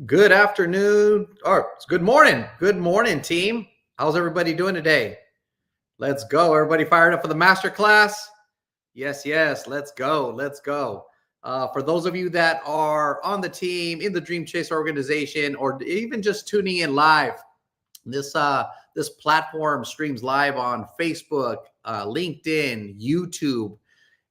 Good afternoon, or it's good morning. Good morning, team. How's everybody doing today? Let's go. Everybody fired up for the master class? Yes. Let's go. Let's go. For those of you that are on the team, in the Dreamchaser organization, or even just tuning in live, this platform streams live on Facebook, LinkedIn, YouTube,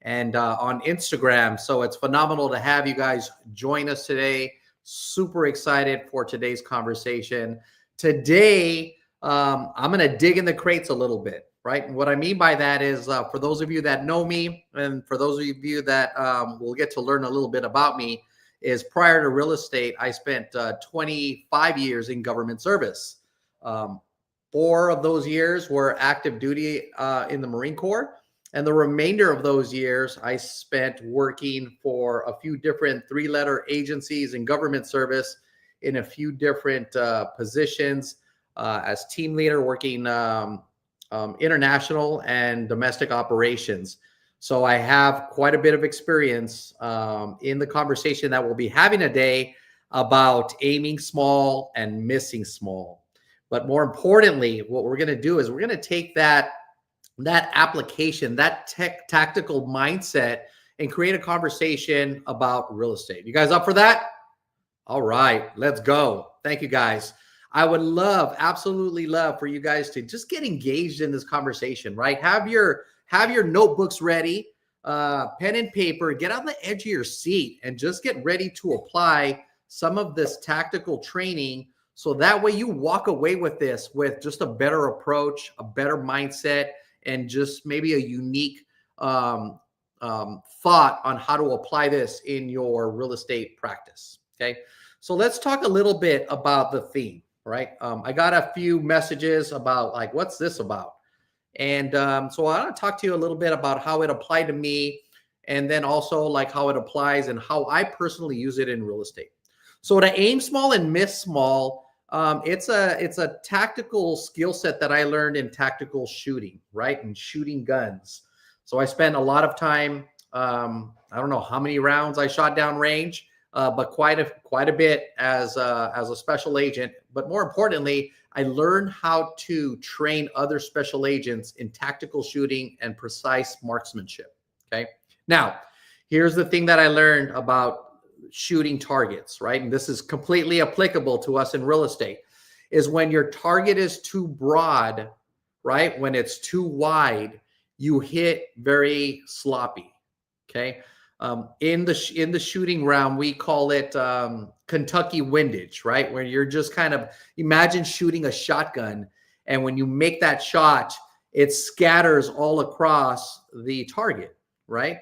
and on Instagram. So it's phenomenal to have you guys join us today. Super excited for today's conversation. Today, I'm going to dig in the crates a little bit, right? And what I mean by that is for those of you that know me, and for those of you that will get to learn a little bit about me, is prior to real estate, I spent 25 years in government service. 4 of those years were active duty in the Marine Corps. And the remainder of those years, I spent working for a few different 3-letter agencies in government service in a few different positions as team leader, working international and domestic operations. So I have quite a bit of experience in the conversation that we'll be having today about aiming small and missing small. But more importantly, what we're going to do is we're going to take that application, that tactical mindset, and create a conversation about real estate. You guys up for that? All right, let's go. Thank you, guys. I would absolutely love for you guys to just get engaged in this conversation, right? Have your notebooks ready, pen and paper, get on the edge of your seat and just get ready to apply some of this tactical training. So that way you walk away with this with just a better approach, a better mindset, and just maybe a unique thought on how to apply this in your real estate practice. Okay, so let's talk a little bit about the theme, right? I got a few messages about like, what's this about? And so I want to talk to you a little bit about how it applied to me, and then also like how it applies and how I personally use it in real estate. So to aim small and miss small, it's a tactical skill set that I learned in tactical shooting, right? And shooting guns. So I spent a lot of time. I don't know how many rounds I shot down range, but quite a bit as a special agent. But more importantly, I learned how to train other special agents in tactical shooting and precise marksmanship. Okay. Now, here's the thing that I learned about shooting targets, right? And this is completely applicable to us in real estate, is when your target is too broad, right? When it's too wide, you hit very sloppy. Okay. In the shooting round, we call it Kentucky windage, right? Where you're just kind of, imagine shooting a shotgun, and when you make that shot, it scatters all across the target, right?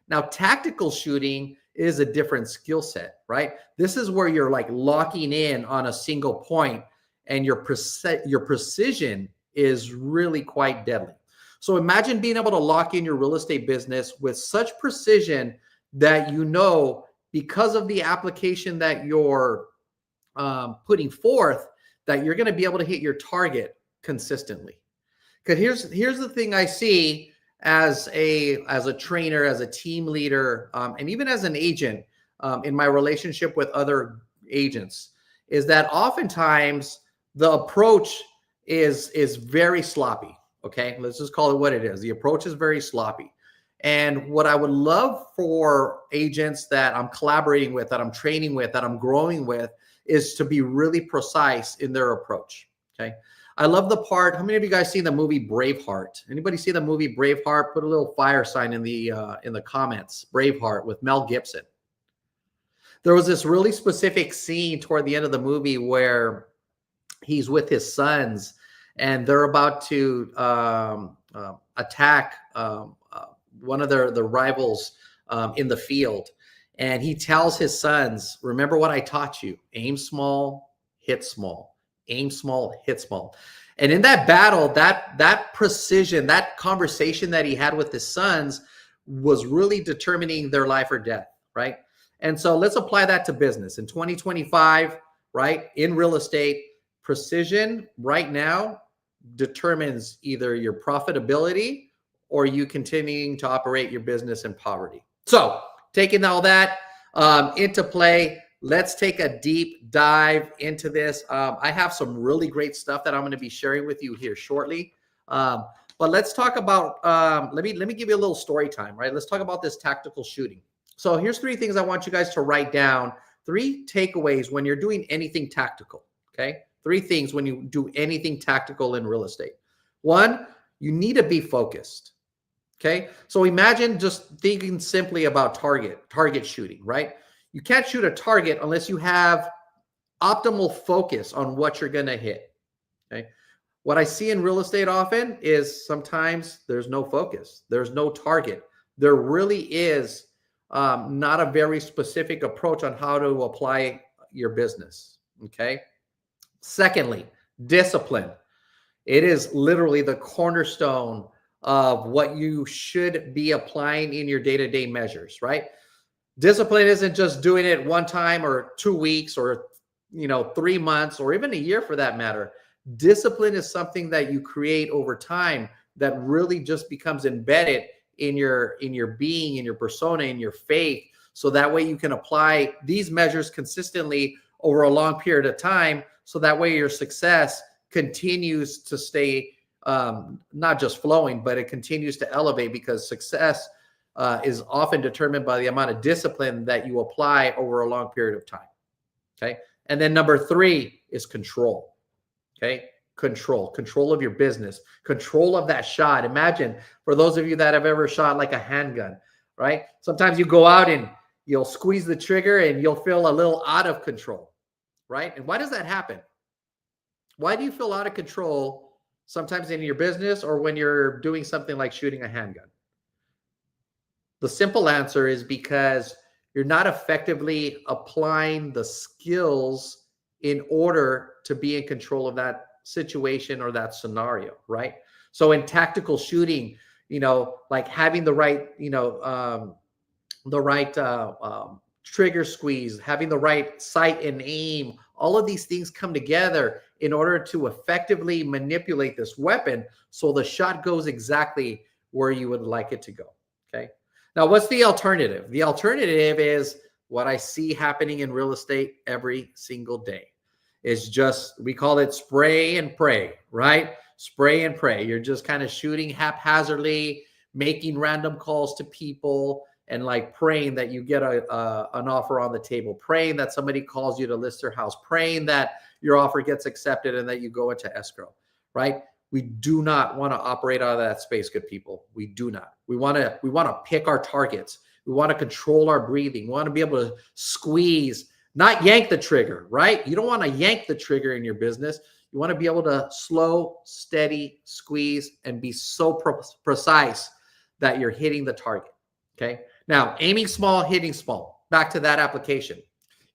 Now, tactical shooting is a different skill set, right? This is where you're like locking in on a single point, and your precision is really quite deadly. So imagine being able to lock in your real estate business with such precision that you know, because of the application that you're putting forth, that you're going to be able to hit your target consistently. Because here's the thing I see as a trainer, as a team leader, and even as an agent in my relationship with other agents, is that oftentimes the approach is very sloppy. Okay, let's just call it what it is. The approach is very sloppy. And what I would love for agents that I'm collaborating with, that I'm training with, that I'm growing with, is to be really precise in their approach. Okay. I love the part. How many of you guys seen the movie Braveheart? Anybody see the movie Braveheart? Put a little fire sign in the comments. Braveheart with Mel Gibson. There was this really specific scene toward the end of the movie where he's with his sons, and they're about to attack one of the rivals in the field. And he tells his sons, remember what I taught you: aim small, hit small. Aim small, hit small. And in that battle, that precision, that conversation that he had with his sons was really determining their life or death, right? And so let's apply that to business in 2025, right? In real estate, precision right now determines either your profitability or you continuing to operate your business in poverty. So taking all that into play, let's take a deep dive into this. I have some really great stuff that I'm going to be sharing with you here shortly. But let's talk about, let me give you a little story time, right? Let's talk about this tactical shooting. So here's 3 things I want you guys to write down. 3 takeaways when you're doing anything tactical, okay? 3 things when you do anything tactical in real estate. 1, you need to be focused, okay? So imagine just thinking simply about target shooting, right? You can't shoot a target unless you have optimal focus on what you're going to hit, okay? What I see in real estate often is sometimes there's no focus. There's no target. There really is not a very specific approach on how to apply your business, okay? Secondly, discipline. It is literally the cornerstone of what you should be applying in your day-to-day measures, right? Discipline isn't just doing it one time or 2 weeks or 3 months or even a year for that matter. Discipline is something that you create over time that really just becomes embedded in your being, in your persona, in your faith. So that way you can apply these measures consistently over a long period of time. So that way your success continues to stay not just flowing, but it continues to elevate, because success is often determined by the amount of discipline that you apply over a long period of time. Okay. And then number 3 is control. Okay. Control of your business, control of that shot. Imagine, for those of you that have ever shot like a handgun, right? Sometimes you go out and you'll squeeze the trigger and you'll feel a little out of control, right? And why does that happen? Why do you feel out of control sometimes in your business or when you're doing something like shooting a handgun? The simple answer is because you're not effectively applying the skills in order to be in control of that situation or that scenario, right? So in tactical shooting, like having the right, trigger squeeze, having the right sight and aim, all of these things come together in order to effectively manipulate this weapon so the shot goes exactly where you would like it to go, okay? Now, what's the alternative? The alternative is what I see happening in real estate every single day. It's just, we call it spray and pray, right? Spray and pray. You're just kind of shooting haphazardly, making random calls to people, and like praying that you get an offer on the table, praying that somebody calls you to list their house, praying that your offer gets accepted and that you go into escrow, right? We do not want to operate out of that space, good people. We do not. We want to pick our targets. We want to control our breathing. We want to be able to squeeze, not yank the trigger, right? You don't want to yank the trigger in your business. You want to be able to slow, steady, squeeze, and be so precise that you're hitting the target, okay? Now, aiming small, hitting small. Back to that application.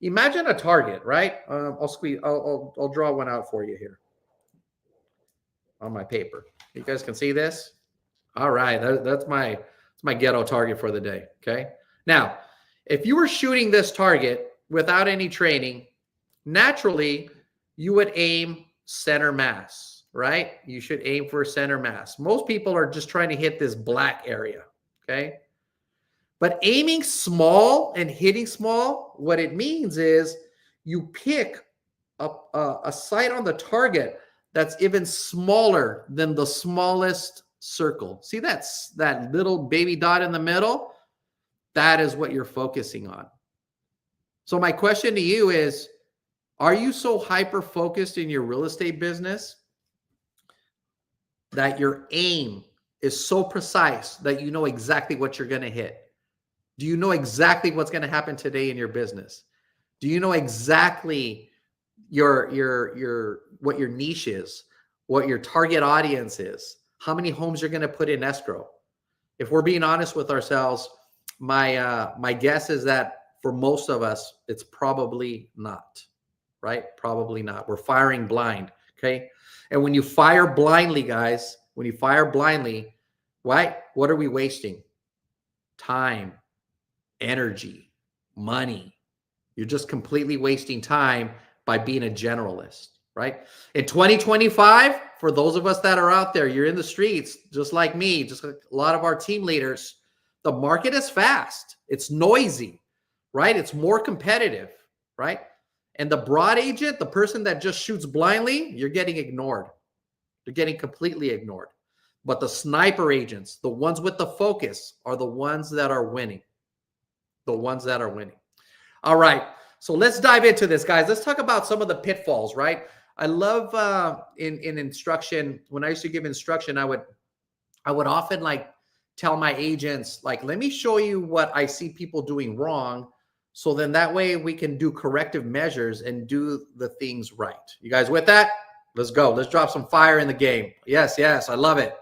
Imagine a target, right? I'll draw one out for you here on my paper. You guys can see this? All right, that's my ghetto target for the day, okay? Now, if you were shooting this target without any training, naturally, you would aim center mass, right? You should aim for center mass. Most people are just trying to hit this black area, okay? But aiming small and hitting small, what it means is you pick a sight on the target that's even smaller than the smallest circle. See that little baby dot in the middle? That is what you're focusing on. So my question to you is, are you so hyper-focused in your real estate business that your aim is so precise that you know exactly what you're going to hit? Do you know exactly what's going to happen today in your business? Do you know exactly what your niche is, what your target audience is, how many homes you're going to put in escrow? If we're being honest with ourselves, my guess is that for most of us, it's probably not, right? Probably not. We're firing blind, okay? And when you fire blindly, guys, right? What are we wasting? Time, energy, money. You're just completely wasting time by being a generalist, right? In 2025, for those of us that are out there, you're in the streets, just like me, just like a lot of our team leaders, the market is fast. It's noisy, right? It's more competitive. right? And the broad agent, the person that just shoots blindly, you're getting ignored. You're getting completely ignored. But the sniper agents, the ones with the focus, are the ones that are winning. The ones that are winning. All right. So let's dive into this, guys. Let's talk about some of the pitfalls, right? I love in instruction, when I used to give instruction, I would often like tell my agents, like, let me show you what I see people doing wrong. So then that way we can do corrective measures and do the things right. You guys with that? Let's go. Let's drop some fire in the game. Yes, yes. I love it.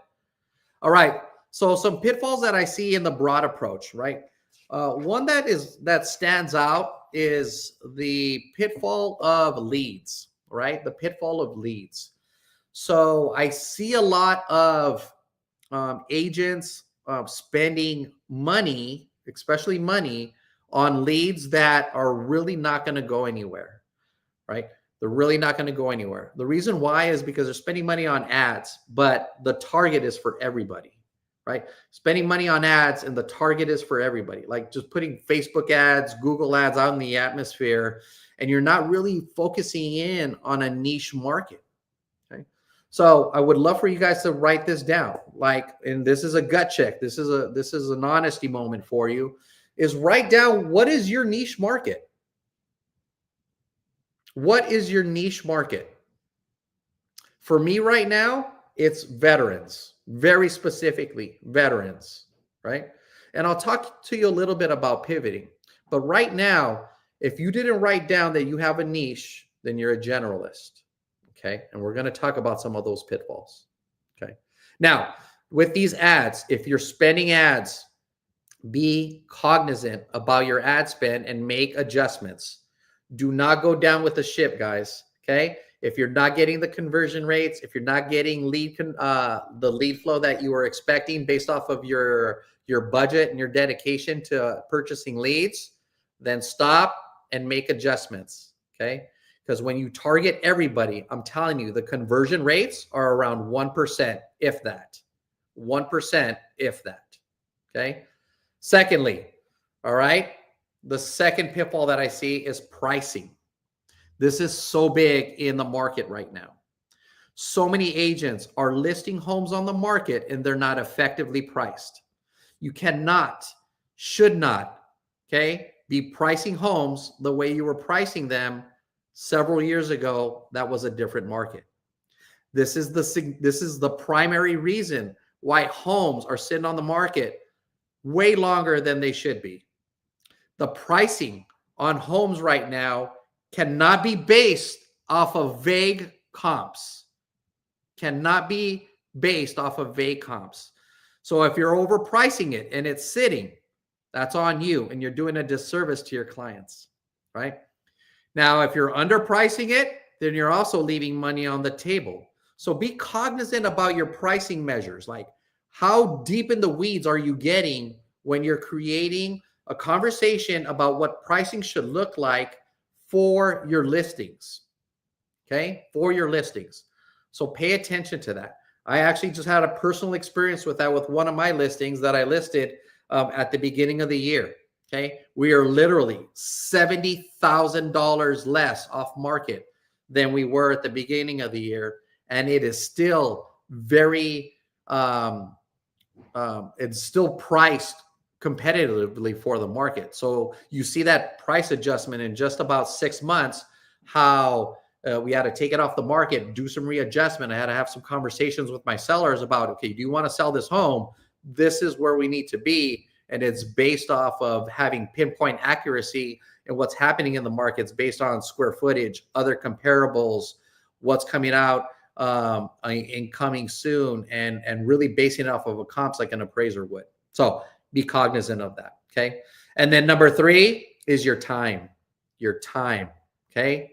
All right. So some pitfalls that I see in the broad approach, right? One that stands out is the pitfall of leads, right? The pitfall of leads. So I see a lot of agents spending money, especially money, on leads that are really not going to go anywhere, right? They're really not going to go anywhere. The reason why is because they're spending money on ads, but the target is for everybody, right? Spending money on ads and the target is for everybody. Like just putting Facebook ads, Google ads out in the atmosphere, and you're not really focusing in on a niche market. Okay. So I would love for you guys to write this down. Like, and this is a gut check. This is an honesty moment for you, is write down, what is your niche market? What is your niche market? For me right now, it's veterans, very specifically veterans, right? And I'll talk to you a little bit about pivoting. But right now, if you didn't write down that you have a niche, then you're a generalist, okay? And we're going to talk about some of those pitfalls, okay? Now, with these ads, if you're spending ads, be cognizant about your ad spend and make adjustments. Do not go down with the ship, guys, okay? If you're not getting the conversion rates, if you're not getting the lead flow that you were expecting based off of your budget and your dedication to purchasing leads, then stop and make adjustments, okay? Because when you target everybody, I'm telling you, the conversion rates are around 1%, if that. 1%, if that, okay? Secondly, all right, the second pitfall that I see is pricing. This is so big in the market right now. So many agents are listing homes on the market and they're not effectively priced. You cannot, should not, okay, be pricing homes the way you were pricing them several years ago. That was a different market. This is the primary reason why homes are sitting on the market way longer than they should be. The pricing on homes right now cannot be based off of vague comps. Cannot be based off of vague comps. So if you're overpricing it and it's sitting, that's on you and you're doing a disservice to your clients, right? Now, if you're underpricing it, then you're also leaving money on the table. So be cognizant about your pricing measures. Like, how deep in the weeds are you getting when you're creating a conversation about what pricing should look like for your listings, okay? For your listings. So pay attention to that. I actually just had a personal experience with that with one of my listings that I listed at the beginning of the year, okay? We are literally $70,000 less off market than we were at the beginning of the year, and it is still very, it's still priced competitively for the market. So you see that price adjustment in just about 6 months, how we had to take it off the market, do some readjustment. I had to have some conversations with my sellers about, okay, do you want to sell this home? This is where we need to be. And it's based off of having pinpoint accuracy and what's happening in the markets based on square footage, other comparables, what's coming out and coming soon, and really basing it off of a comps like an appraiser would. So be cognizant of that, okay? And then number 3 is your time. Your time, okay?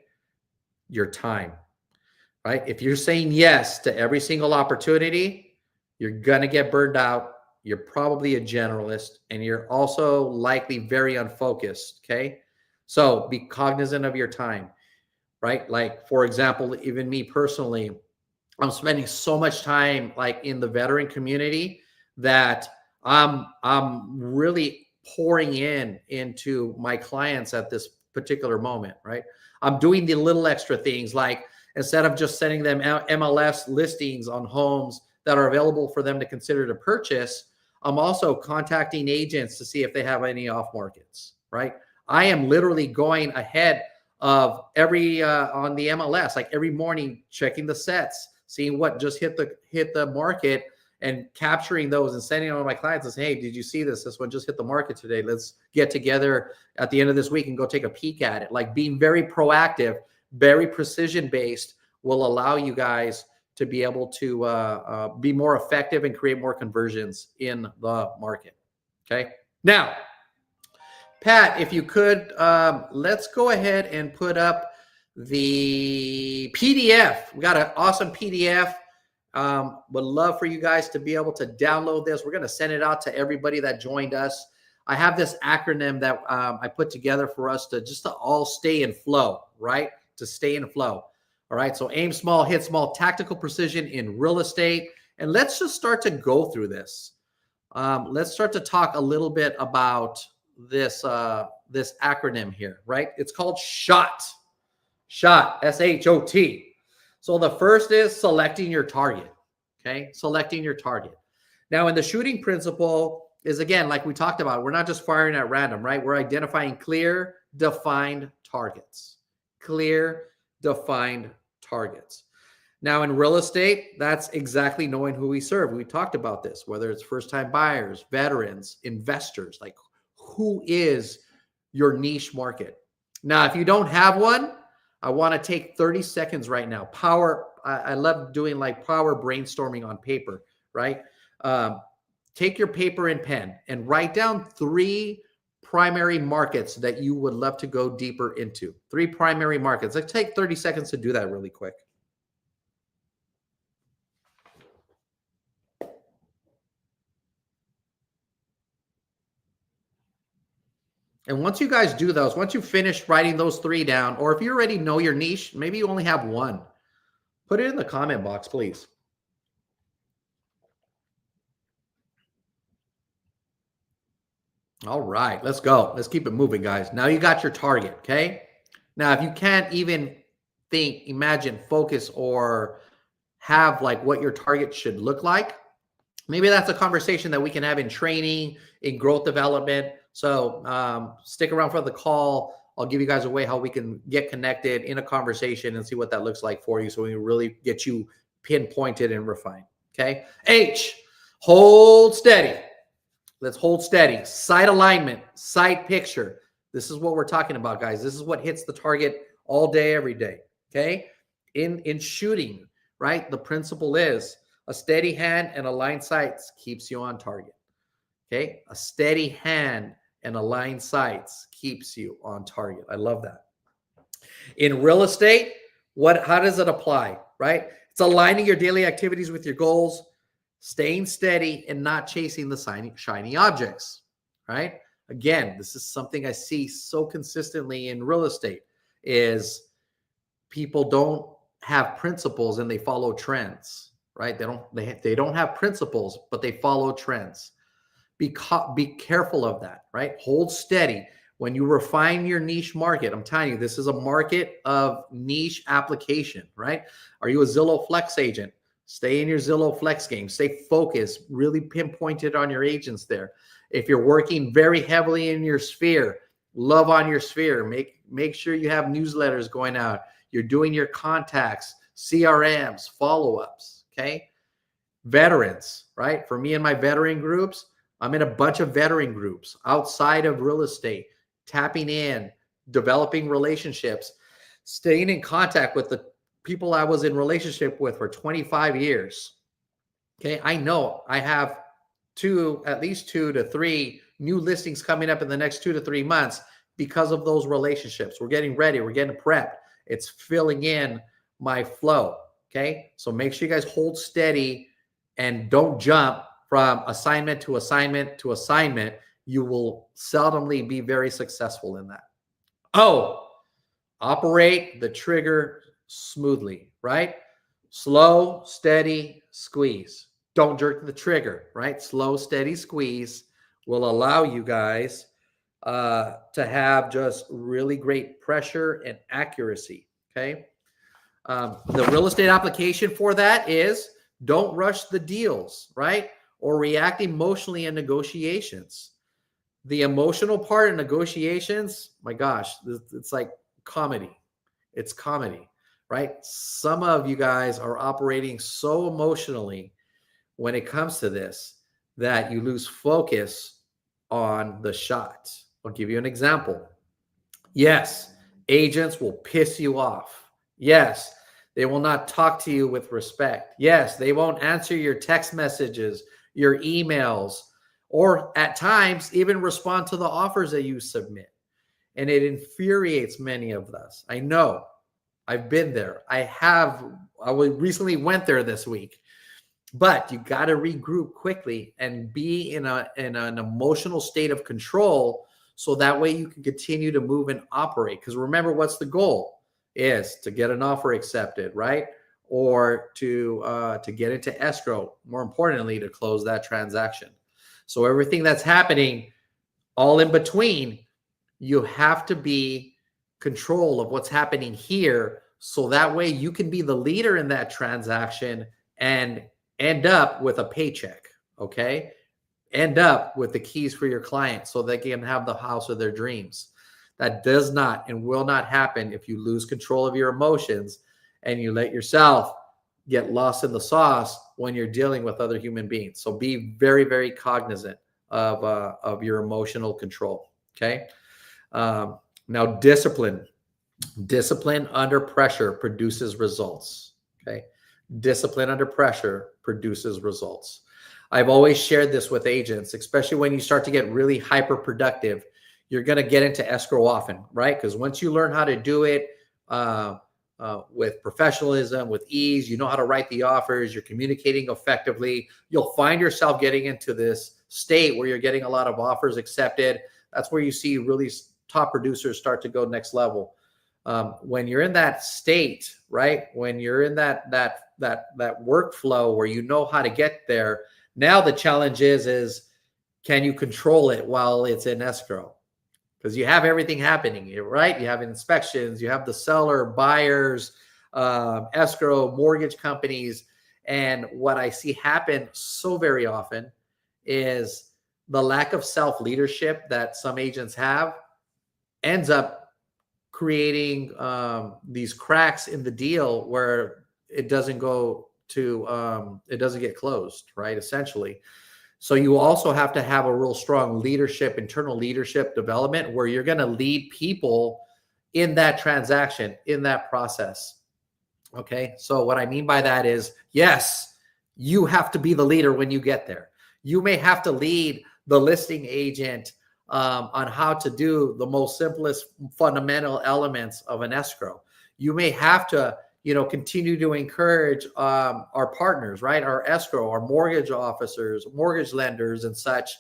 Your time, right? If you're saying yes to every single opportunity, you're going to get burned out. You're probably a generalist, and you're also likely very unfocused, okay? So be cognizant of your time, right? Like, for example, even me personally, I'm spending so much time like in the veteran community that I'm really pouring into my clients at this particular moment, right? I'm doing the little extra things, like instead of just sending them MLS listings on homes that are available for them to consider to purchase, I'm also contacting agents to see if they have any off markets, right? I am literally going ahead of every on the MLS, like every morning, checking the sets, seeing what just hit the market, and capturing those and sending on to my clients and say, hey, did you see this? This one just hit the market today. Let's get together at the end of this week and go take a peek at it. Like, being very proactive, very precision based will allow you guys to be able to be more effective and create more conversions in the market. Okay. Now, Pat, if you could, let's go ahead and put up the PDF. We got an awesome PDF. Would love for you guys to be able to download this. We're going to send it out to everybody that joined us. I have this acronym that I put together for us to all stay in flow, right? To stay in flow. All right. So aim small, hit small, tactical precision in real estate. And let's just start to go through this. Let's start to talk a little bit about this acronym here, right? It's called SHOT. SHOT, S-H-O-T. So the first is selecting your target. Okay, selecting your target. Now, in the shooting principle is, again, like we talked about, we're not just firing at random, right? We're identifying clear, defined targets. Clear, defined targets. Now, in real estate, that's exactly knowing who we serve. We talked about this, whether it's first-time buyers, veterans, investors, like who is your niche market? Now, if you don't have one, I want to take 30 seconds right now. I love doing like power brainstorming on paper, right? Take your paper and pen and write down 3 primary markets that you would love to go deeper into. 3 primary markets. Let's take 30 seconds to do that really quick. And once you guys do those, once you finish writing those 3 down, or if you already know your niche, maybe you only have one, put it in the comment box, please. All right, let's go. Let's keep it moving, guys. Now you got your target, okay? Now, if you can't even think, imagine, focus, or have like what your target should look like, maybe that's a conversation that we can have in training, in growth development. So stick around for the call. I'll give you guys a way how we can get connected in a conversation and see what that looks like for you, so we can really get you pinpointed and refined. Okay. H, hold steady. Let's hold steady. Sight alignment, sight picture. This is what we're talking about, guys. This is what hits the target all day, every day. Okay. In shooting, right? The principle is a steady hand and aligned sights keeps you on target. Okay. A steady hand and aligned sights keeps you on target. I love that. In real estate, how does it apply, right? It's aligning your daily activities with your goals, staying steady and not chasing the shiny objects, right? Again, this is something I see so consistently in real estate is people don't have principles and they follow trends, right? They don't have principles, but they follow trends. Be careful of that, right? Hold steady. When you refine your niche market, I'm telling you, this is a market of niche application, right? Are you a Zillow Flex agent? Stay in your Zillow Flex game. Stay focused, really pinpointed on your agents there. If you're working very heavily in your sphere, love on your sphere. Make sure you have newsletters going out. You're doing your contacts, CRMs, follow-ups, okay? Veterans, right? For me and my veteran groups, I'm in a bunch of veteran groups outside of real estate, tapping in, developing relationships, staying in contact with the people I was in relationship with for 25 years. Okay, I know I have at least 2 to 3 new listings coming up in the next 2 to 3 months because of those relationships. We're getting ready. We're getting prepped. It's filling in my flow. Okay, so make sure you guys hold steady and don't jump from assignment to assignment to assignment. You will seldomly be very successful in that. Oh, operate the trigger smoothly, right? Slow, steady, squeeze. Don't jerk the trigger, right? Slow, steady squeeze will allow you guys to have just really great pressure and accuracy. Okay. The real estate application for that is don't rush the deals, right? Or react emotionally in negotiations. The emotional part in negotiations, my gosh, it's like comedy. It's comedy, right? Some of you guys are operating so emotionally when it comes to this that you lose focus on the shot. I'll give you an example. Yes, agents will piss you off. Yes, they will not talk to you with respect. Yes, they won't answer your text messages, your emails, or at times even respond to the offers that you submit. And it infuriates many of us. I know. I've been there. I recently went there this week. But you got to regroup quickly and be in an emotional state of control, so that way you can continue to move and operate. Because remember, what's the goal? Is to get an offer accepted, right? Or to get into escrow. More importantly, to close that transaction. So everything that's happening, all in between, you have to be control of what's happening here, so that way you can be the leader in that transaction and end up with a paycheck. Okay. End up with the keys for your client so they can have the house of their dreams. That does not and will not happen if you lose control of your emotions and you let yourself get lost in the sauce when you're dealing with other human beings. So be very, very cognizant of your emotional control. Okay. Now, discipline under pressure produces results. Okay. Discipline under pressure produces results. I've always shared this with agents, especially when you start to get really hyper productive. You're going to get into escrow often, right? Because once you learn how to do it with professionalism, with ease, you know how to write the offers, you're communicating effectively, you'll find yourself getting into this state where you're getting a lot of offers accepted. That's where you see really top producers start to go next level. When you're in that state, right? When you're in that workflow where you know how to get there, now the challenge is can you control it while it's in escrow? Because you have everything happening, right? You have inspections, you have the seller, buyers, escrow, mortgage companies. And what I see happen so very often is the lack of self-leadership that some agents have ends up creating these cracks in the deal where it doesn't get closed, right? Essentially. So you also have to have a real strong leadership, internal leadership development, where you're going to lead people in that transaction, in that process. Okay. So what I mean by that is, yes, you have to be the leader when you get there. You may have to lead the listing agent on how to do the most simplest fundamental elements of an escrow. You may have to, continue to encourage our partners, right? Our escrow, our mortgage officers, mortgage lenders and such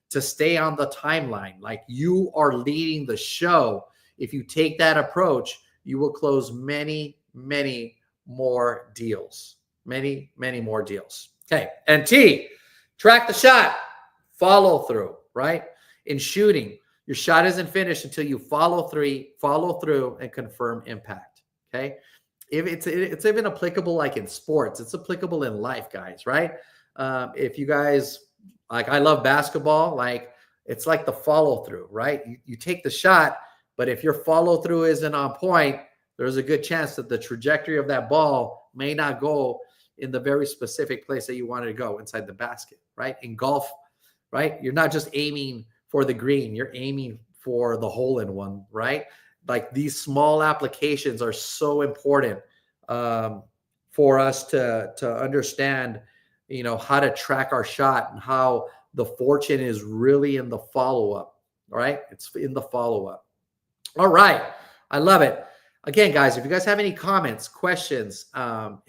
to stay on the timeline. Like, you are leading the show. If you take that approach, you will close many, many more deals. Many, many more deals. Okay. And T, track the shot, follow through, right? In shooting, your shot isn't finished until you follow through and confirm impact. Okay. If it's even applicable, like in sports, it's applicable in life, guys, right? If you guys, like, I love basketball, like, it's like the follow through, right? You take the shot, but if your follow through isn't on point, there's a good chance that the trajectory of that ball may not go in the very specific place that you wanted to go inside the basket, right? In golf, right? You're not just aiming for the green, you're aiming for the hole in one, right? Like, these small applications are so important for us to understand, how to track our shot and how the fortune is really in the follow-up, right? It's in the follow-up. All right. I love it. Again, guys, if you guys have any comments, questions,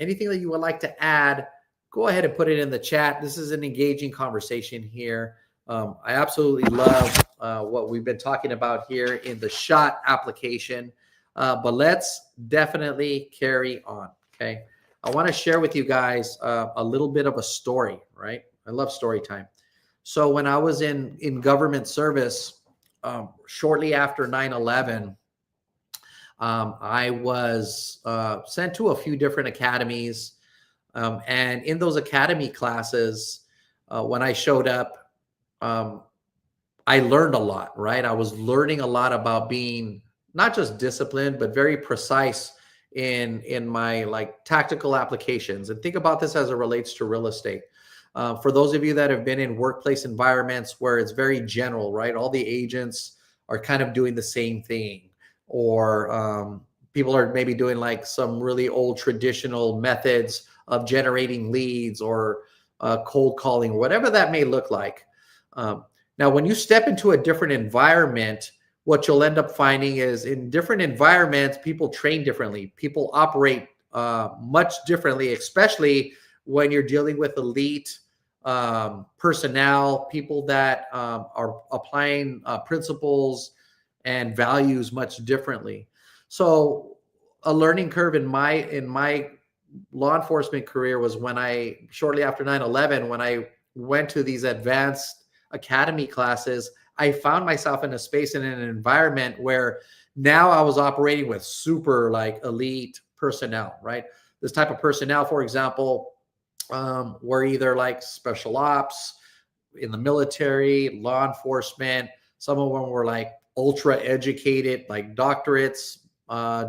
anything that you would like to add, go ahead and put it in the chat. This is an engaging conversation here. I absolutely love what we've been talking about here in the shot application, but let's definitely carry on. Okay. I want to share with you guys a little bit of a story, right? I love story time. So when I was in government service, shortly after 9/11, I was sent to a few different academies. And in those academy classes, when I showed up, um, I learned a lot, right? I was learning a lot about being not just disciplined, but very precise in my like tactical applications. And think about this as it relates to real estate. For those of you that have been in workplace environments where it's very general, right? All the agents are kind of doing the same thing, or people are maybe doing like some really old traditional methods of generating leads, or cold calling, or whatever that may look like. Now, when you step into a different environment, what you'll end up finding is in different environments, people train differently. People operate much differently, especially when you're dealing with elite personnel, people that are applying principles and values much differently. So a learning curve in my law enforcement career was when I, shortly after 9/11, when I went to these advanced academy classes, I found myself in a space and in an environment where now I was operating with super like elite personnel, right? This type of personnel, for example, were either like special ops in the military, law enforcement. Some of them were like ultra educated, like doctorates,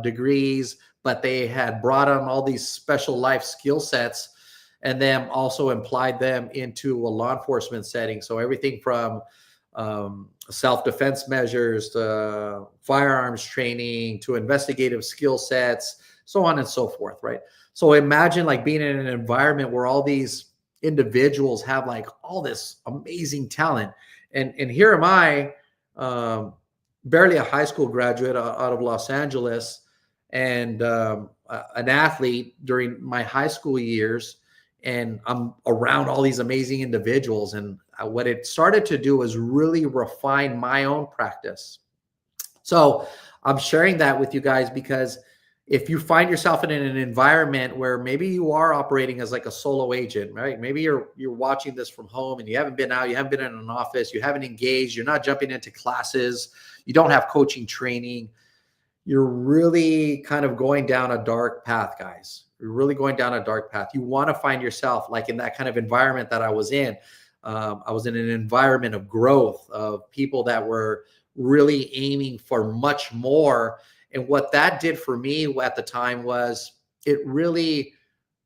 degrees, but they had brought on all these special life skill sets and then also applied them into a law enforcement setting. So everything from self-defense measures to firearms training to investigative skill sets, so on and so forth, right? So imagine like being in an environment where all these individuals have like all this amazing talent. And here am I, barely a high school graduate out of Los Angeles, and an athlete during my high school years, and I'm around all these amazing individuals. And what it started to do was really refine my own practice. So I'm sharing that with you guys because if you find yourself in an environment where maybe you are operating as like a solo agent, right? Maybe you're watching this from home and you haven't been out, you haven't been in an office, you haven't engaged, you're not jumping into classes, you don't have coaching training. You're really kind of going down a dark path, guys. You're really going down a dark path. You want to find yourself like in that kind of environment that I was in. I was in an environment of growth, of people that were really aiming for much more. And what that did for me at the time was it really,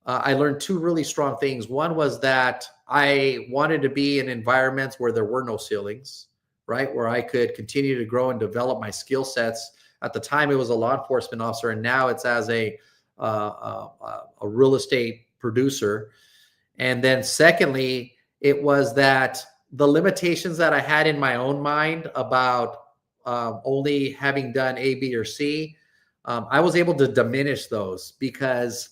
I learned two really strong things. One was that I wanted to be in environments where there were no ceilings, right? Where I could continue to grow and develop my skill sets. At the time, it was a law enforcement officer, and now it's as a real estate producer. And then secondly, it was that the limitations that I had in my own mind about only having done A, B, or C, I was able to diminish those because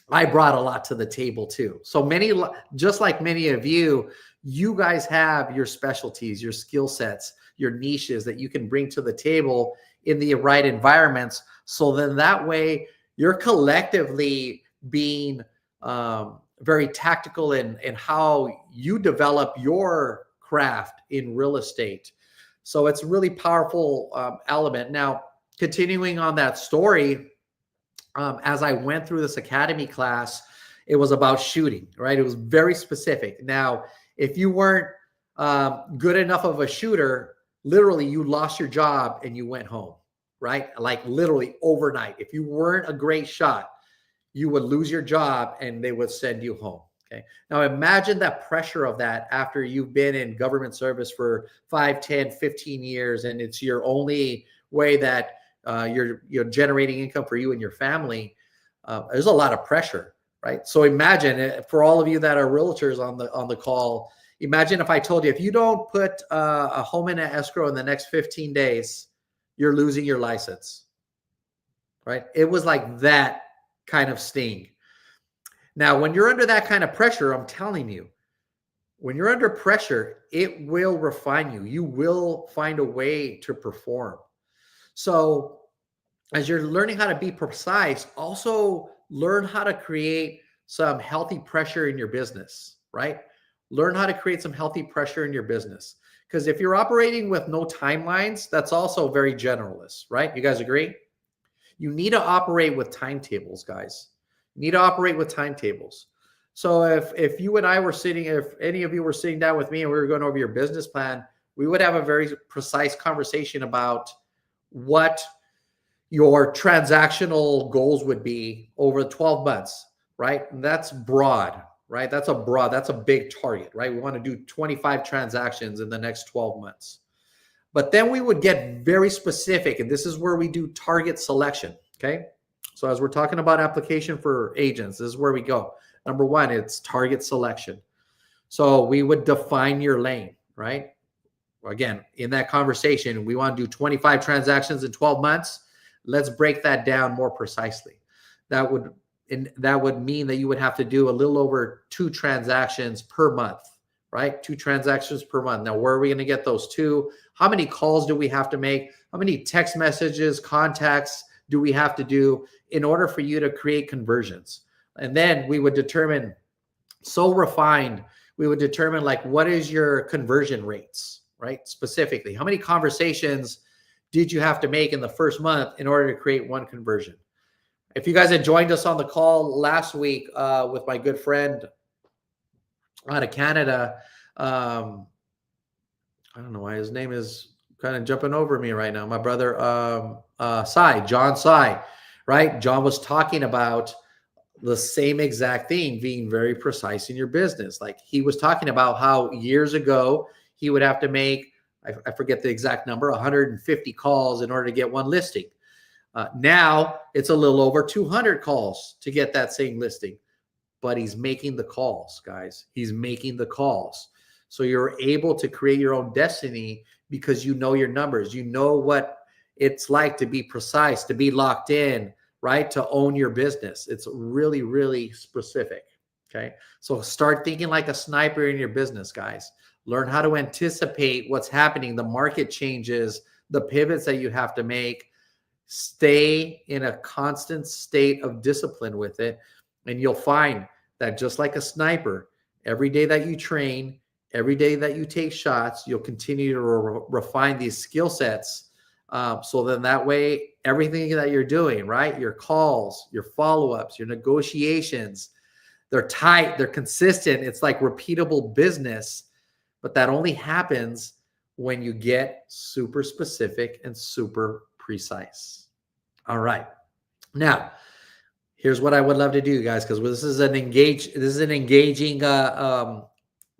I brought a lot to the table too. So many, just like many of you, you guys have your specialties, your skill sets, your niches that you can bring to the table in the right environments. So then that way you're collectively being very tactical in how you develop your craft in real estate. So it's a really powerful element. Now, continuing on that story, as I went through this academy class, it was about shooting, right? It was very specific. Now, if you weren't good enough of a shooter, literally you lost your job and you went home, right? Like literally overnight. If you weren't a great shot, you would lose your job and they would send you home. Okay. Now imagine that pressure of that after you've been in government service for 5, 10, 15 years, and it's your only way that you're generating income for you and your family. There's a lot of pressure, right? So imagine, for all of you that are realtors on the call, imagine if I told you, if you don't put a home in an escrow in the next 15 days, you're losing your license, right? It was like that kind of sting. Now, when you're under that kind of pressure, I'm telling you, when you're under pressure, it will refine you. You will find a way to perform. So as you're learning how to be precise, also learn how to create some healthy pressure in your business, right? Learn how to create some healthy pressure in your business. Because if you're operating with no timelines, that's also very generalist, right? You guys agree? You need to operate with timetables, guys. You need to operate with timetables. So if you and I were sitting, if any of you were sitting down with me and we were going over your business plan, we would have a very precise conversation about what your transactional goals would be over 12 months, right? And that's broad, right? That's a big target, right? We want to do 25 transactions in the next 12 months. But then we would get very specific, and this is where we do target selection, okay? So as we're talking about application for agents, this is where we go. Number one, it's target selection. So we would define your lane, right? Again, in that conversation, we want to do 25 transactions in 12 months. Let's break that down more precisely. That would mean that you would have to do a little over 2 transactions per month, right? 2 transactions per month. Now, where are we going to get those 2? How many calls do we have to make? How many text messages, contacts do we have to do in order for you to create conversions? And then we would determine, so refined, we would determine like, what is your conversion rates, right? Specifically, how many conversations did you have to make in the first month in order to create 1 conversion? If you guys had joined us on the call last week with my good friend out of Canada, I don't know why his name is kind of jumping over me right now. My brother, John Sai, right? John was talking about the same exact thing, being very precise in your business. Like he was talking about how years ago he would have to make, I forget the exact number, 150 calls in order to get 1 listing. Now it's a little over 200 calls to get that same listing, but he's making the calls, guys. He's making the calls. So you're able to create your own destiny because you know your numbers. You know what it's like to be precise, to be locked in, right? To own your business. It's really, really specific. Okay. So start thinking like a sniper in your business, guys. Learn how to anticipate what's happening, the market changes, the pivots that you have to make. Stay in a constant state of discipline with it. And you'll find that just like a sniper, every day that you train, every day that you take shots, you'll continue to refine these skill sets. So then that way, everything that you're doing, right? Your calls, your follow-ups, your negotiations, they're tight, they're consistent. It's like repeatable business, but that only happens when you get super specific and super precise. All right. Now, here's what I would love to do, guys, because this is an engaging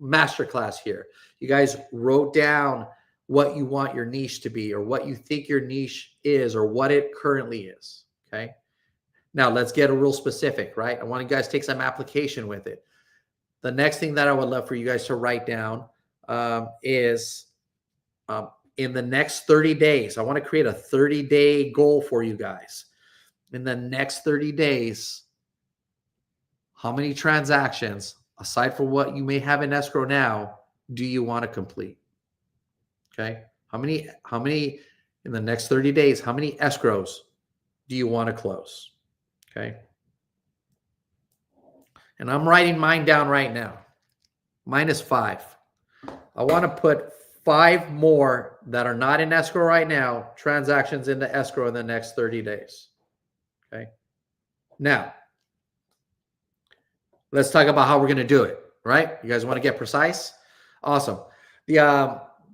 masterclass here. You guys wrote down what you want your niche to be, or what you think your niche is, or what it currently is. Okay. Now let's get a real specific, right? I want you guys to take some application with it. The next thing that I would love for you guys to write down is in the next 30 days, I want to create a 30-day goal for you guys. In the next 30 days, how many transactions, aside from what you may have in escrow now, do you want to complete? Okay. How many in the next 30 days, how many escrows do you want to close? Okay. And I'm writing mine down right now. Mine is 5. I want to put 5 more that are not in escrow right now, transactions into escrow in the next 30 days. Okay. Now, let's talk about how we're going to do it, right? You guys want to get precise? Awesome.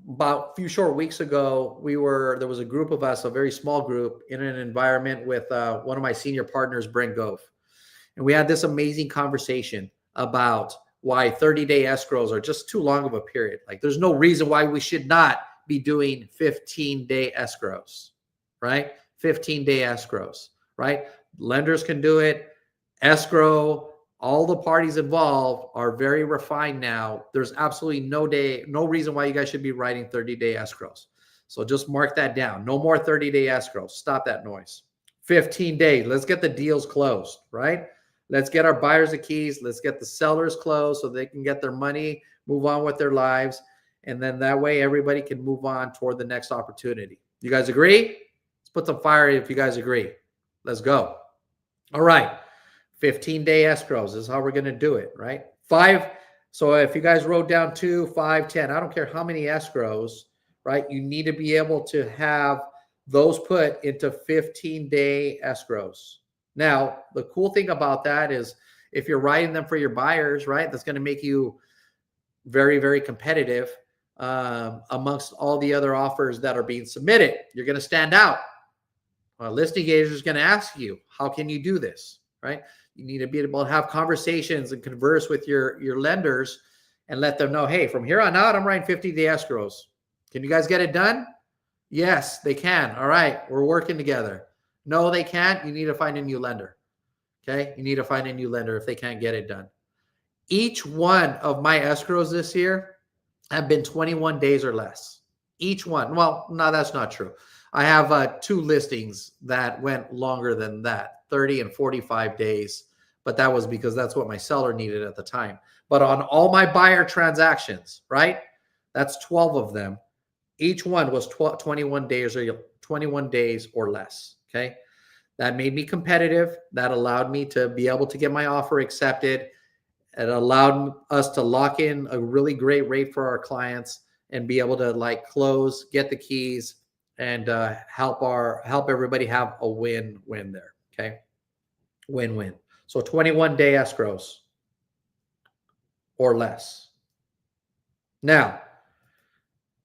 About a few short weeks ago, there was a group of us, a very small group, in an environment with one of my senior partners, Brent Gove. And we had this amazing conversation about why 30-day escrows are just too long of a period. Like there's no reason why we should not be doing 15-day escrows, right? 15-day escrows, right? Lenders can do it. Escrow, all the parties involved are very refined now. There's absolutely no reason why you guys should be writing 30-day escrows. So just mark that down. No more 30-day escrows. Stop that noise. 15 days. Let's get the deals closed, right? Let's get our buyers the keys. Let's get the sellers closed so they can get their money, move on with their lives. And then that way everybody can move on toward the next opportunity. You guys agree? Let's put some fire if you guys agree. Let's go. All right. 15-day escrows is how we're going to do it, right? 5. So if you guys wrote down 2, 5, 10, I don't care how many escrows, right? You need to be able to have those put into 15-day escrows. Now, the cool thing about that is if you're writing them for your buyers, right, that's going to make you very, very competitive amongst all the other offers that are being submitted. You're going to stand out. A listing agent is going to ask you, how can you do this, right? You need to be able to have conversations and converse with your lenders and let them know, hey, from here on out, I'm writing 50-day escrows. Can you guys get it done? Yes, they can. All right, we're working together. No, they can't. You need to find a new lender. Okay, you need to find a new lender if they can't get it done. Each one of my escrows this year have been 21 days or less. Each one. Well, no, that's not true. I have 2 listings that went longer than that, 30 and 45 days. But that was because that's what my seller needed at the time. But on all my buyer transactions, right? That's 12 of them. Each one was 21 days or less. Okay. That made me competitive. That allowed me to be able to get my offer accepted. It allowed us to lock in a really great rate for our clients and be able to like close, get the keys, and help everybody have a win-win there. Okay. Win-win. So 21-day escrows or less. Now,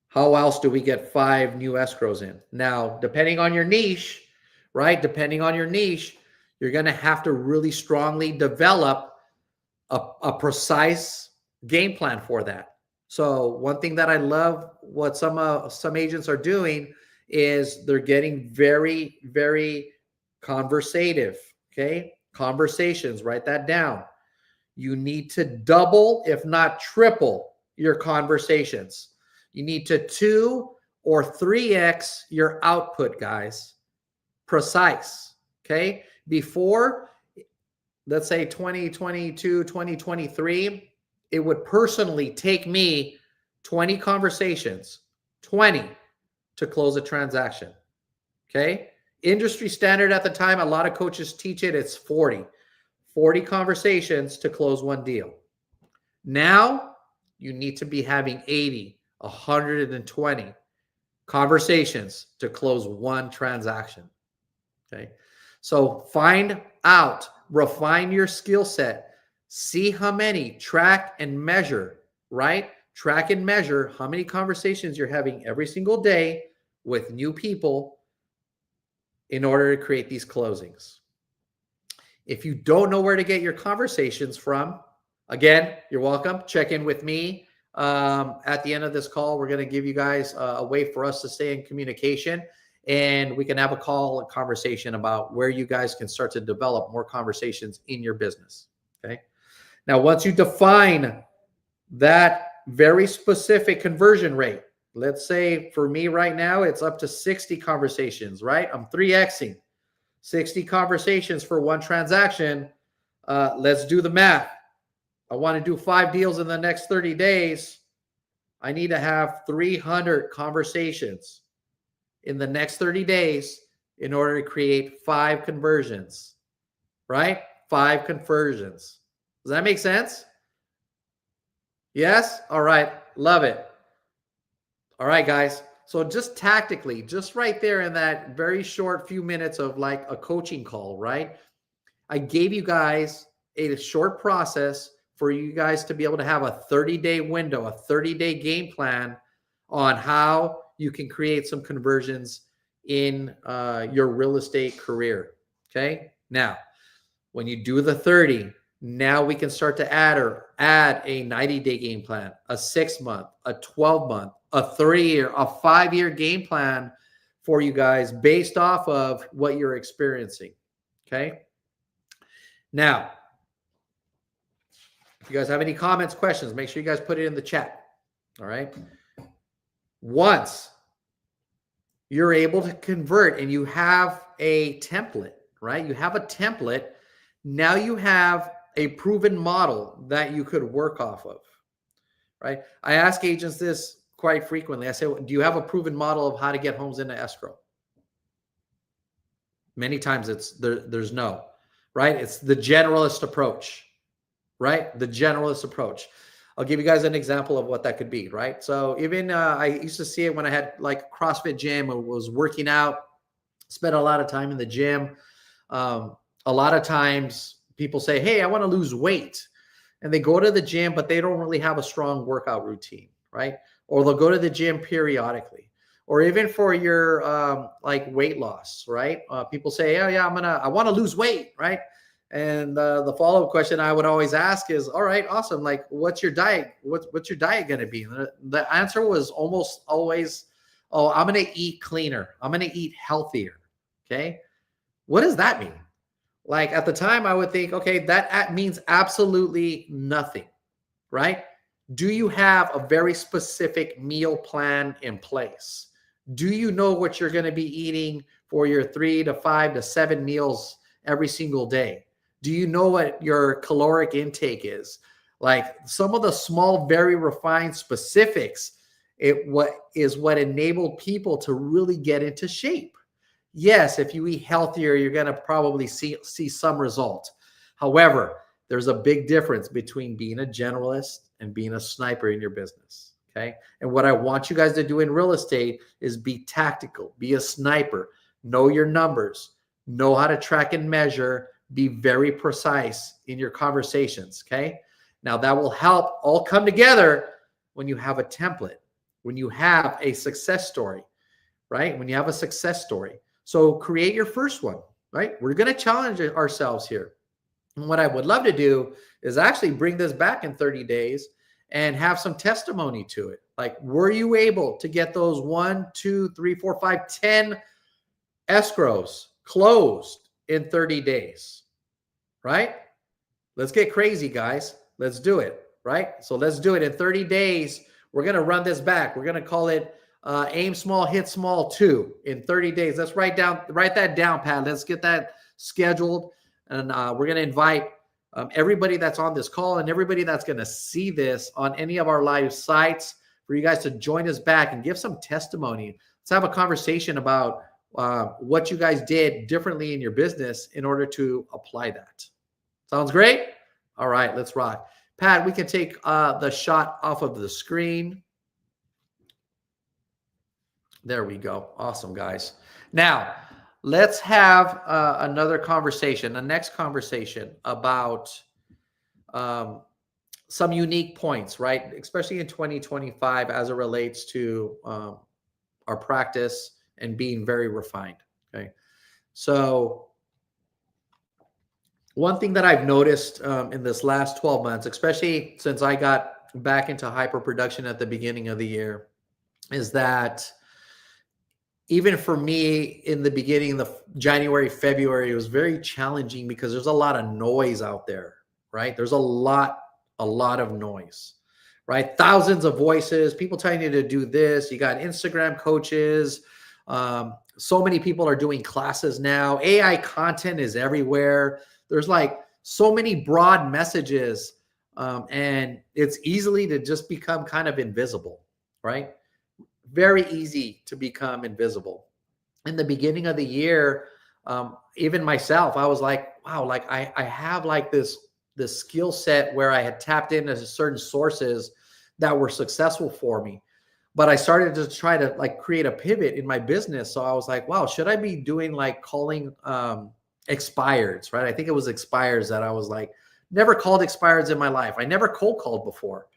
how else do we get 5 new escrows in? Now, depending on your niche, right? Depending on your niche, you're going to have to really strongly develop a precise game plan for that. So one thing that I love what some agents are doing is they're getting very, very conversative. Okay. Conversations, write that down. You need to double, if not triple, your conversations. You need to 2 or 3x your output, guys. Precise. Okay. Before, let's say 2022, 2023, it would personally take me 20 conversations, 20 to close a transaction. Okay. Industry standard at the time, a lot of coaches teach it, it's 40 conversations to close one deal. Now you need to be having 80, 120 conversations to close one transaction. Okay. So find out, refine your skill set, see how many, track and measure, right? Track and measure how many conversations you're having every single day with new people in order to create these closings. If you don't know where to get your conversations from, again, you're welcome. Check in with me. At the end of this call, we're going to give you guys a way for us to stay in communication, and we can have a conversation about where you guys can start to develop more conversations in your business. Okay. Now, once you define that very specific conversion rate, let's say for me right now, it's up to 60 conversations, right? I'm 3Xing 60 conversations for one transaction. Let's do the math. I want to do 5 deals in the next 30 days. I need to have 300 conversations in the next 30 days in order to create 5 conversions, right? 5 conversions. Does that make sense? Yes? All right. Love it. All right, guys. So just tactically, just right there in that very short few minutes of like a coaching call, right? I gave you guys a short process for you guys to be able to have a 30-day window, a 30-day game plan on how you can create some conversions in your real estate career. Okay. Now, when you do the 30, now we can start to add a 90-day game plan, a 6-month, a 12-month, a 3-year, a 5-year game plan for you guys based off of what you're experiencing. Okay. Now, if you guys have any comments, questions, make sure you guys put it in the chat. All right. Once you're able to convert and you have a template, right? You have a template. Now you have a proven model that you could work off of, right? I ask agents this quite frequently. I say, do you have a proven model of how to get homes into escrow? Many times there's no, right? It's the generalist approach, right? The generalist approach. I'll give you guys an example of what that could be, right? So even I used to see it when I had like a CrossFit gym, I was working out, spent a lot of time in the gym. A lot of times people say, hey, I want to lose weight. And they go to the gym, but they don't really have a strong workout routine, right? Or they'll go to the gym periodically. Or even for your like weight loss, right? People say, oh yeah, I want to lose weight, right? And the follow-up question I would always ask is, all right, awesome. Like, what's your diet? What's your diet going to be? And the answer was almost always, oh, I'm going to eat cleaner. I'm going to eat healthier. Okay. What does that mean? Like at the time I would think, okay, that means absolutely nothing, right? Do you have a very specific meal plan in place? Do you know what you're going to be eating for your 3 to 5 to 7 meals every single day? Do you know what your caloric intake is? Like some of the small, very refined specifics, what enabled people to really get into shape. Yes, if you eat healthier, you're going to probably see some result. However, there's a big difference between being a generalist and being a sniper in your business. Okay. And what I want you guys to do in real estate is be tactical, be a sniper, know your numbers, know how to track and measure, be very precise in your conversations. Okay. Now that will help all come together when you have a template, when you have a success story, right? When you have a success story. So create your first one, right? We're going to challenge ourselves here. And what I would love to do is actually bring this back in 30 days and have some testimony to it. Like, were you able to get those 1, 2, 3, 4, 5, 10 escrows closed in 30 days, right? Let's get crazy, guys. Let's do it, right? So let's do it in 30 days. We're going to run this back. We're going to call it aim small, hit small 2 in 30 days. Let's write that down, Pat. Let's get that scheduled. And we're going to invite everybody that's on this call and everybody that's going to see this on any of our live sites for you guys to join us back and give some testimony. Let's have a conversation about what you guys did differently in your business in order to apply that. Sounds great? All right, let's rock. Pat, we can take the shot off of the screen. There we go. Awesome, guys. Now, let's have another conversation, the next conversation about some unique points, right? Especially in 2025 as it relates to our practice and being very refined, okay? So one thing that I've noticed in this last 12 months, especially since I got back into hyper production at the beginning of the year, is that even for me in the beginning, the January, February, it was very challenging because there's a lot of noise out there, right? There's a lot of noise, right? Thousands of voices, people telling you to do this. You got Instagram coaches. So many people are doing classes now. AI content is everywhere. There's like so many broad messages, and it's easily to just become kind of invisible, right? Very easy to become invisible. In the beginning of the year, even myself, I was like, wow, like I have like this skill set where I had tapped into certain sources that were successful for me. But I started to try to like create a pivot in my business. So I was like, wow, should I be doing like calling expireds, right? I think it was expires that I was like, never called expireds in my life. I never cold called before.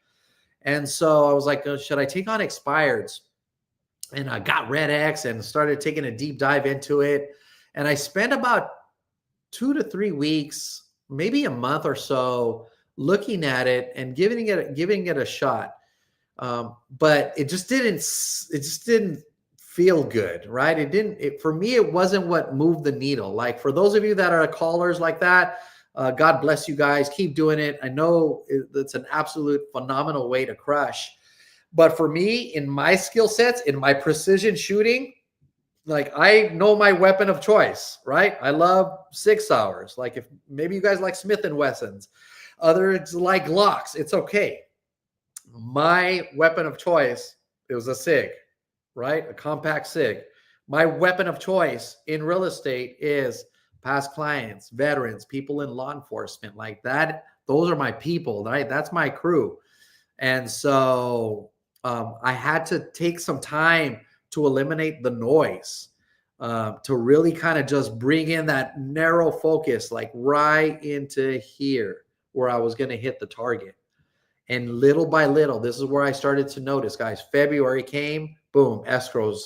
And so I was like, should I take on expireds? And I got Red X and started taking a deep dive into it. And I spent about 2 to 3 weeks, maybe a month or so, looking at it and giving it a shot. But it just didn't feel good, right? For me, it wasn't what moved the needle. Like for those of you that are callers like that, God bless you guys. Keep doing it. I know it's an absolute phenomenal way to crush. But for me, in my skill sets, in my precision shooting, like I know my weapon of choice, right? I love 6 hours. Like if maybe you guys like Smith & Wessons, others like Glocks, it's okay. My weapon of choice, it was a SIG, right? A compact SIG. My weapon of choice in real estate is past clients, veterans, people in law enforcement like that. Those are my people, right? That's my crew. And so I had to take some time to eliminate the noise, to really kind of just bring in that narrow focus, like right into here where I was going to hit the target. And little by little, this is where I started to notice, guys. February came, boom, escrows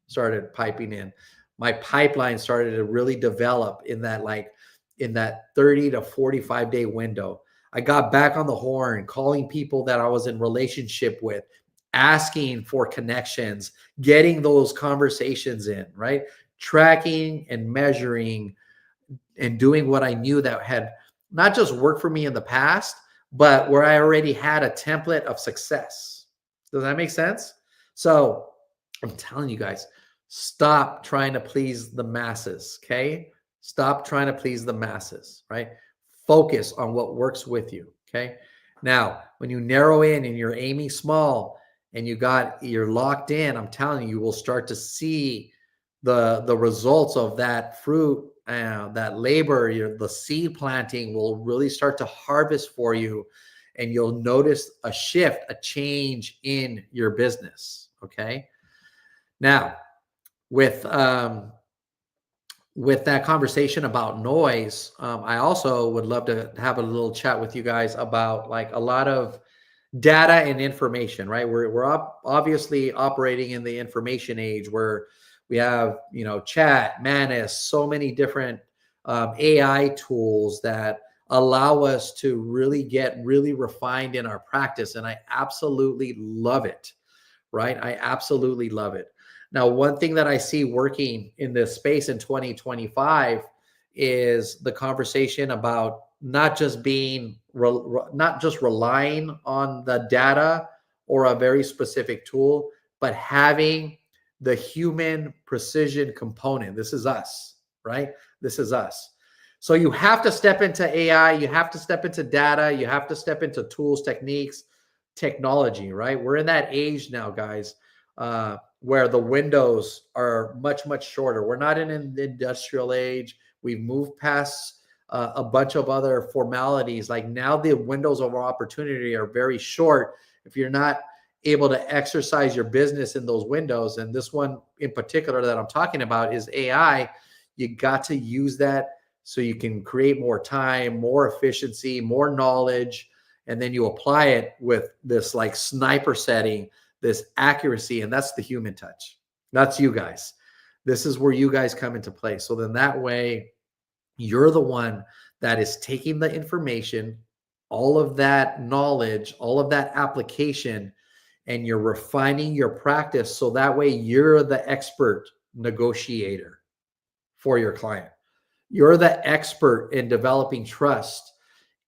started piping in. My pipeline started to really develop in that 30 to 45 day window. I got back on the horn, calling people that I was in relationship with, asking for connections, getting those conversations in, right? Tracking and measuring and doing what I knew that had not just worked for me in the past, but where I already had a template of success. Does that make sense? So I'm telling you guys, stop trying to please the masses, okay? Stop trying to please the masses, right? Focus on what works with you, okay? Now, when you narrow in and you're aiming small and you're locked in, I'm telling you, you will start to see the results of that fruit, that labor, the seed planting will really start to harvest for you, and you'll notice a shift, a change in your business. Okay. Now, with that conversation about noise, I also would love to have a little chat with you guys about like a lot of data and information, right? We're obviously operating in the information age where we have, chat, Manus, so many different AI tools that allow us to really get really refined in our practice. And I absolutely love it, right? I absolutely love it. Now, one thing that I see working in this space in 2025 is the conversation about not just relying on the data or a very specific tool, but having the human precision component. This is us, right? This is us. So you have to step into AI, you have to step into data, you have to step into tools, techniques, technology, right? We're in that age now, guys, where the windows are much, much shorter. We're not in an industrial age. We've moved past a bunch of other formalities. Like now the windows of opportunity are very short. If you're not able to exercise your business in those windows, and this one in particular that I'm talking about is AI, you got to use that so you can create more time, more efficiency, more knowledge, and then you apply it with this like sniper setting, this accuracy, and that's the human touch. That's you guys. This is where you guys come into play. So then that way, you're the one that is taking the information, all of that knowledge, all of that application, and you're refining your practice. So that way you're the expert negotiator for your client. You're the expert in developing trust,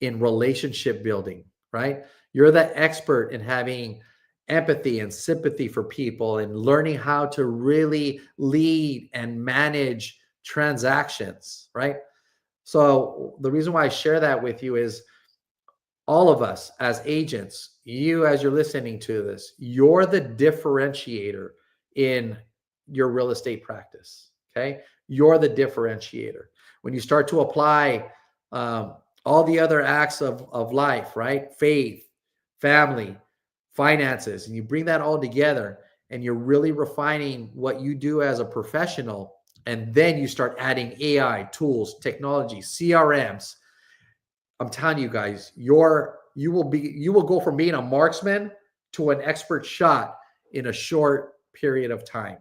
in relationship building, right? You're the expert in having empathy and sympathy for people and learning how to really lead and manage transactions, right? So the reason why I share that with you is all of us as agents, you as you're listening to this, you're the differentiator in your real estate practice. Okay. You're the differentiator. When you start to apply all the other acts of life, right? Faith, family, finances, and you bring that all together and you're really refining what you do as a professional. And then you start adding AI tools, technology, CRMs. I'm telling you guys, you will go from being a marksman to an expert shot in a short period of time.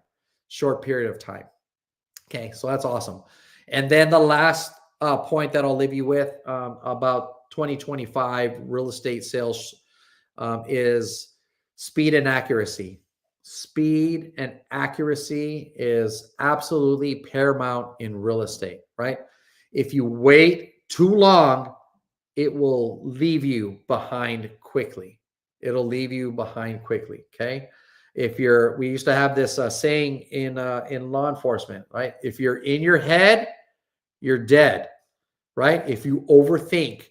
Okay, so that's awesome. And then the last point that I'll leave you with about 2025 real estate sales is speed and accuracy. Speed and accuracy is absolutely paramount in real estate, right? If you wait too long, it will leave you behind quickly. It'll leave you behind quickly. Okay. We used to have this saying in law enforcement, right? If you're in your head, you're dead, right? If you overthink,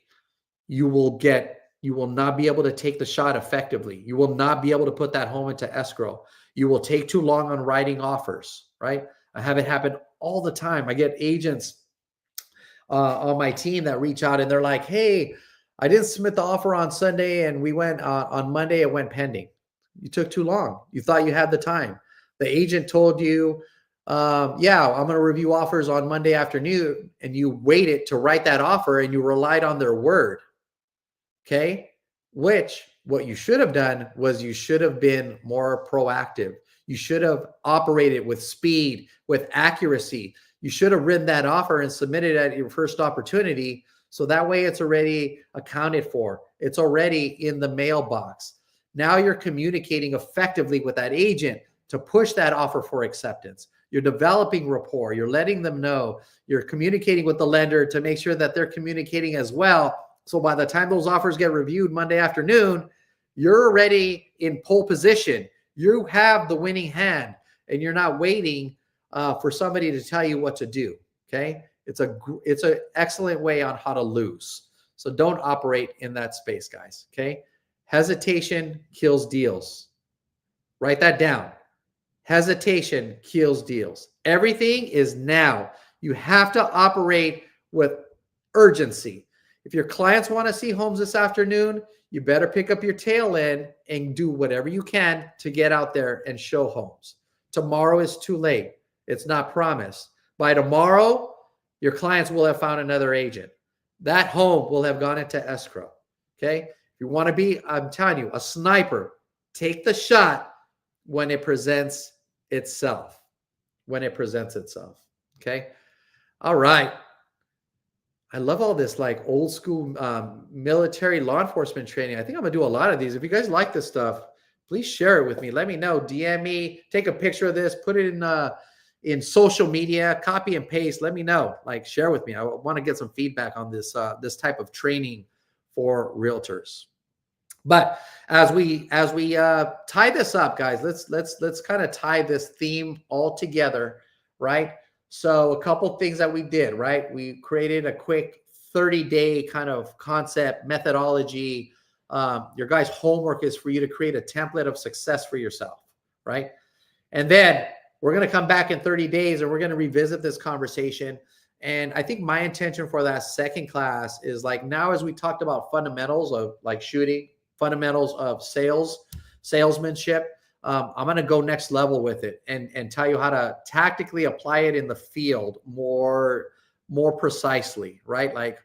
you will not be able to take the shot effectively. You will not be able to put that home into escrow. You will take too long on writing offers, right? I have it happen all the time. I get agents on my team that reach out and they're like, hey, I didn't submit the offer on Sunday, and we went on Monday, it went pending. You took too long. You thought you had the time. The agent told you, yeah, I'm going to review offers on Monday afternoon, and you waited to write that offer and you relied on their word. Okay. Which what you should have done was you should have been more proactive. You should have operated with speed, with accuracy. You should have written that offer and submitted it at your first opportunity. So that way it's already accounted for. It's already in the mailbox. Now you're communicating effectively with that agent to push that offer for acceptance. You're developing rapport. You're letting them know. You're communicating with the lender to make sure that they're communicating as well. So by the time those offers get reviewed Monday afternoon, you're already in pole position. You have the winning hand, and you're not waiting for somebody to tell you what to do. Okay, it's an excellent way on how to lose. So don't operate in that space, guys. Okay, hesitation kills deals. Write that down. Hesitation kills deals. Everything is now. You have to operate with urgency. If your clients want to see homes this afternoon, you better pick up your tail end and do whatever you can to get out there and show homes. Tomorrow is too late. It's not promised. By tomorrow, your clients will have found another agent. That home will have gone into escrow. Okay? If you want to be, I'm telling you, a sniper, take the shot when it presents itself. When it presents itself. Okay? All right. I love all this like old school military law enforcement training. I think I'm gonna do a lot of these. If you guys like this stuff, please share it with me. Let me know. DM me. Take a picture of this. Put it in social media. Copy and paste. Let me know. Like share with me. I want to get some feedback on this this type of training for realtors. But as we tie this up, guys, let's kind of tie this theme all together, right? So a couple things that we did, right? We created a quick 30-day kind of concept methodology. Your guys' homework is for you to create a template of success for yourself, right? And then we're going to come back in 30 days and we're going to revisit this conversation. And I think my intention for that second class is like now as we talked about fundamentals of like shooting, fundamentals of salesmanship, I'm going to go next level with it and tell you how to tactically apply it in the field more precisely, right? Like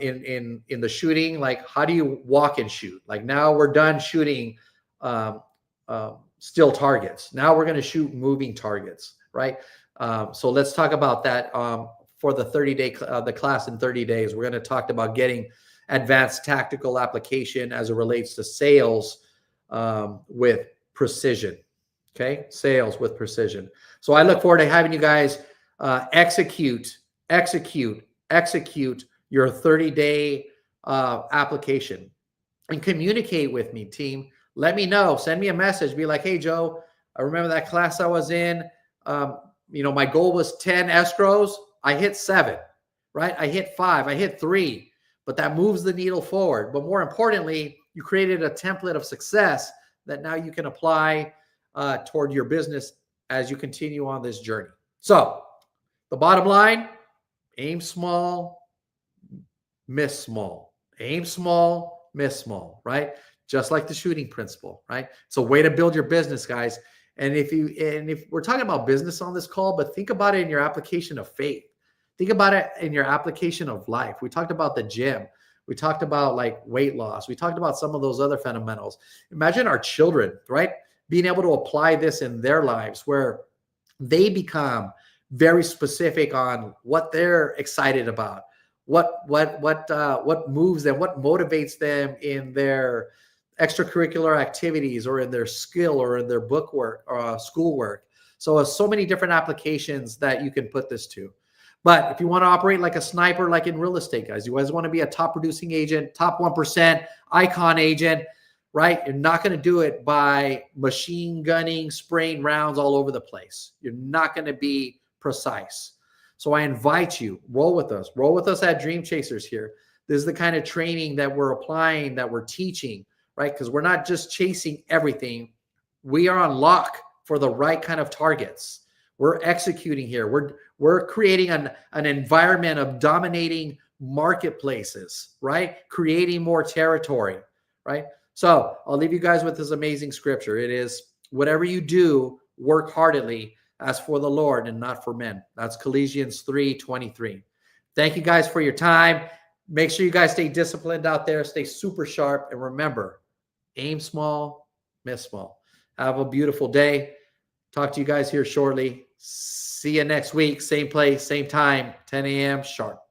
in the shooting, like how do you walk and shoot? Like now we're done shooting still targets. Now we're going to shoot moving targets, right? So let's talk about that for the 30-day the class in 30 days. We're going to talk about getting advanced tactical application as it relates to sales with precision. Okay. Sales with precision. So I look forward to having you guys execute your 30-day application and communicate with me, team. Let me know. Send me a message. Be like, hey, Joe, I remember that class I was in. My goal was 10 escrows. I hit 7, right? I hit 5. I hit 3. But that moves the needle forward. But more importantly, you created a template of success that now you can apply toward your business as you continue on this journey. So the bottom line, aim small, miss small. Aim small, miss small, right? Just like the shooting principle, right? It's a way to build your business, guys. And if we're talking about business on this call, but think about it in your application of faith. Think about it in your application of life. We talked about the gym. We talked about like weight loss. We talked about some of those other fundamentals. Imagine our children, right? Being able to apply this in their lives where they become very specific on what they're excited about, what moves them, what motivates them in their extracurricular activities or in their skill or in their book work or schoolwork. So many different applications that you can put this to. But if you want to operate like a sniper, like in real estate, guys, you guys want to be a top producing agent, top 1%, icon agent, right? You're not going to do it by machine gunning, spraying rounds all over the place. You're not going to be precise. So I invite you, roll with us at Dreamchasers here. This is the kind of training that we're applying, that we're teaching, right? Because we're not just chasing everything. We are on lock for the right kind of targets. We're executing here. We're creating an environment of dominating marketplaces, right? Creating more territory, right? So I'll leave you guys with this amazing scripture. It is, whatever you do, work heartily as for the Lord and not for men. That's Colossians 3:23. Thank you guys for your time. Make sure you guys stay disciplined out there, stay super sharp, and remember, aim small, miss small. Have a beautiful day. Talk to you guys here shortly. See you next week. Same place, same time, 10 a.m. sharp.